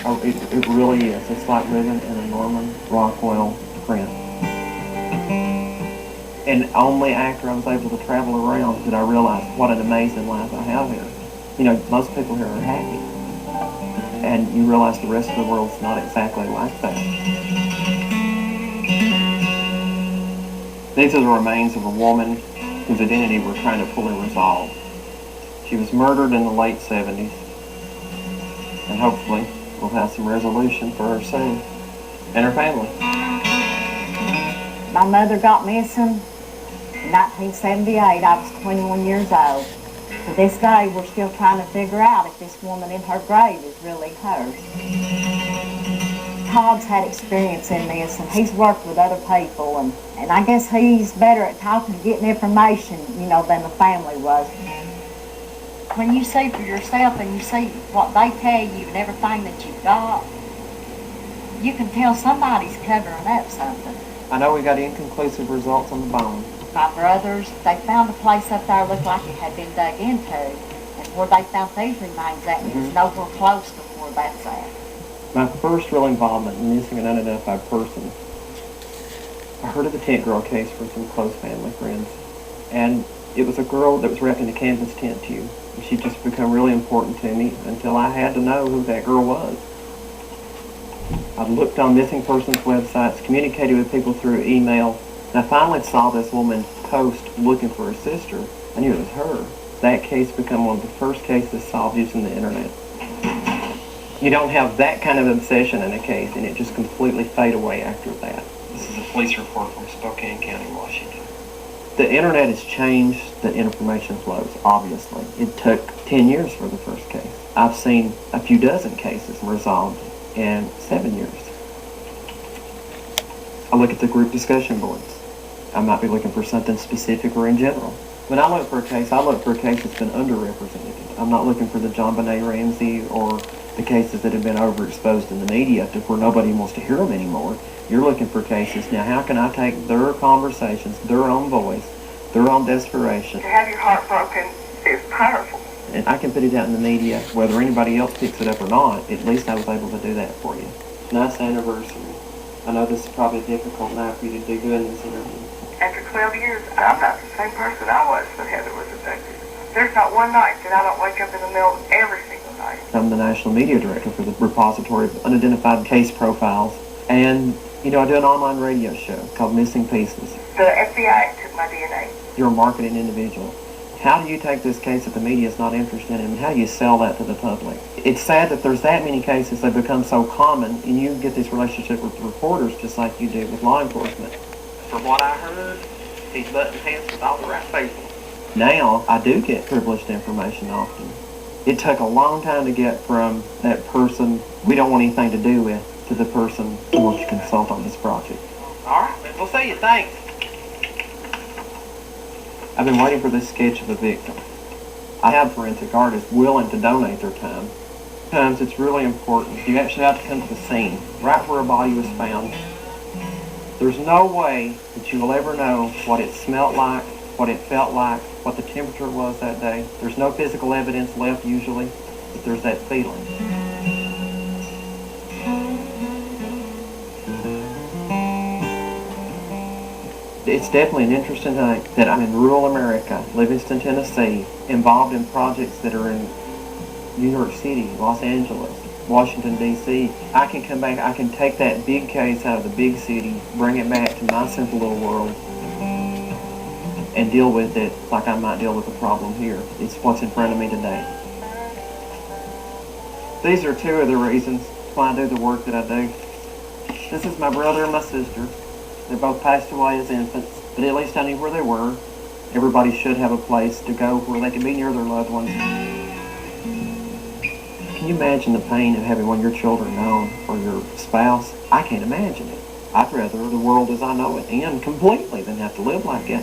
Oh, it really is. It's like living in a Norman Rockwell print. And only after I was able to travel around did I realize what an amazing life I have here. You know, most people here are happy. And you realize the rest of the world's not exactly like that. These are the remains of a woman whose identity we're trying to fully resolve. She was murdered in the late 70s. And hopefully we'll have some resolution for her soon. And her family. My mother got missing in 1978. I was 21 years old. To this day, we're still trying to figure out if this woman in her grave is really hers. Todd's had experience in this, and he's worked with other people, and I guess he's better at talking and getting information, you know, than the family was. When you see for yourself and you see what they tell you and everything that you've got, you can tell somebody's covering up something. I know we got inconclusive results on the bone. My brothers, they found a place up there looked like it had been dug into, and where they found these remains at is nowhere close to where that's at. My first real involvement in missing an unidentified person, I heard of the tent girl case from some close family friends, and it was a girl that was wrapped in a canvas tent tube. And she just became really important to me until I had to know who that girl was. I looked on missing persons websites, communicated with people through email, and I finally saw this woman post looking for her sister. I knew it was her. That case became one of the first cases solved using the internet. You don't have that kind of obsession in a case, and it just completely fade away after that. This is a police report from Spokane County, Washington. The internet has changed the information flows, obviously. It took 10 years for the first case. I've seen a few dozen cases resolved in 7 years. I look at the group discussion boards. I might be looking for something specific or in general. When I look for a case, I look for a case that's been underrepresented. I'm not looking for the John Benet Ramsey or the cases that have been overexposed in the media to where nobody wants to hear them anymore. You're looking for cases. Now, how can I take their conversations, their own voice, their own desperation? To have your heart broken is powerful. And I can put it out in the media, whether anybody else picks it up or not. At least I was able to do that for you. Nice anniversary. I know this is probably difficult now for you to do doing this interview. After 12 years, I'm not the same person I was when Heather was abducted. There's not one night that I don't wake up in the middle of every single night. I'm the National Media Director for the Repository of Unidentified Case Profiles. And, you know, I do an online radio show called Missing Pieces. The FBI took my DNA. You're a marketing individual. How do you take this case that the media is not interested in, and how do you sell that to the public? It's sad that there's that many cases that become so common, and you get this relationship with reporters just like you do with law enforcement. From what I heard, he's butting heads with all the right people. Now, I do get privileged information often. It took a long time to get from that person we don't want anything to do with to the person who wants to consult on this project. All right, we'll see you. Thanks. I've been waiting for this sketch of a victim. I have forensic artists willing to donate their time. Sometimes it's really important. You actually have to come to the scene, right where a body was found. There's no way that you will ever know what it smelled like, what it felt like, what the temperature was that day. There's no physical evidence left usually, but there's that feeling. It's definitely an interesting thing that I'm in rural America, Livingston, Tennessee, involved in projects that are in New York City, Los Angeles, Washington, D.C. I can come back, I can take that big case out of the big city, bring it back to my simple little world, and deal with it like I might deal with a problem here. It's what's in front of me today. These are two of the reasons why I do the work that I do. This is my brother and my sister. They both passed away as infants, but at least I knew where they were. Everybody should have a place to go where they can be near their loved ones. Can you imagine the pain of having one of your children gone or your spouse? I can't imagine it. I'd rather the world as I know it end completely than have to live like it.